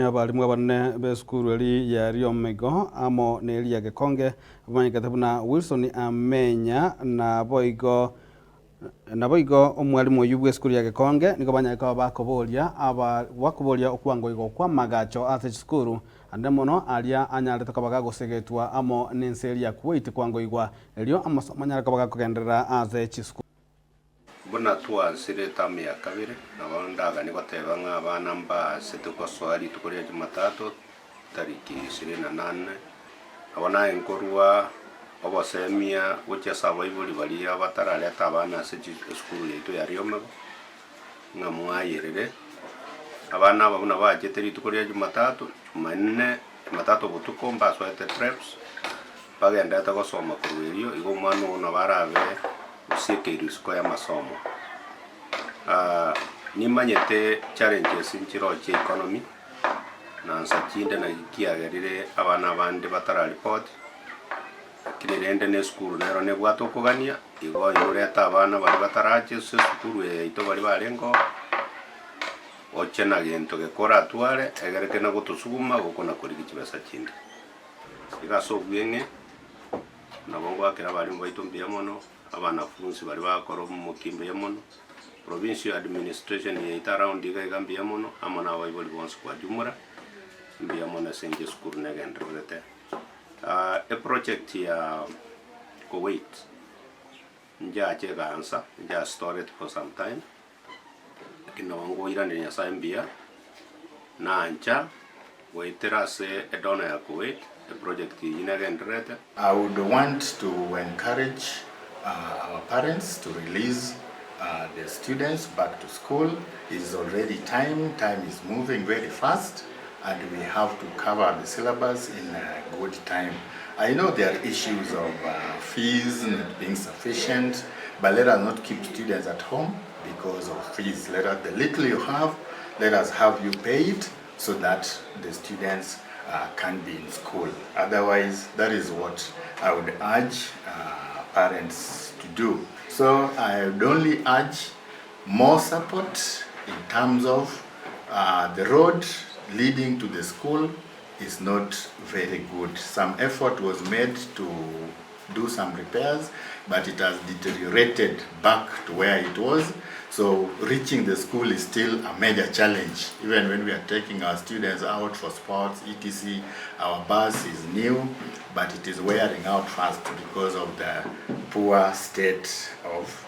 abarimu abanene b'esukuru eri ya Riomego amo neri ya Gekonge bamanyikete buna Wilson Amenya na boigo omwalimu oyu bw'esukuru ya Gekonge niko banyaka bakoboria okwango igo kwa magacho ate sukuru ande mono alia anyarete kabaga gosegetwa amo nenseri ya Kuwait kwango igwa elio amasomo anyarete kabaga kugenderera ate sukuru buna twansire tamu ya kabiri nabondaga niko tebanga abana mbase tukoswali tukoria Jumatatu tariki 28 abona enkorwa obosemia gocha sabaibuli bali abataraleta abana ase esukuru yaitu ya Riomego ngamwayerere abana babuna bachete tukoria Jumatatu Jumatatu butuko mbaswete preps bagenda gosoma kuruerio igo mwana ono barabe usikirisiko ya masomo nimanyete challenges nchiro cha economy na nsachinde na kiagerire abana bande batara report kirende ne school nero ne bwato kugania igo yureta abana bali batarache sukuru ito bali barengo ochena gento gekora atware egereke na gotusuguma gukona kuri kibesa chinde igaso bwenge nabongo akira bali mbaito mbia mono abanafunzi bali bakoro mu kimbe yamono provincial administration ya around iga mbia mono amana abaiboli bonse kwa jumura mbia mono senje school negendrete a project ya Kuwait nja chegansa nja stored for some time kino wango irani ya sambia na ncha waiterase edona ya Kuwait the project inegendrete. I would want to encourage our parents to release the students back to school. It's already time is moving very fast and we have to cover the syllabus in a good time. I know there are issues of fees not being sufficient, but let us not keep students at home because of fees. The little you have, let us have you paid so that the students can be in school. Otherwise, that is what I would urge parents to do. So I would only urge more support in terms of the road leading to the school is not very good. Some effort was made to do some repairs, but it has deteriorated back to where it was. So reaching the school is still a major challenge. Even when we are taking our students out for sports, etc., our bus is new, but it is wearing out fast because of the poor state of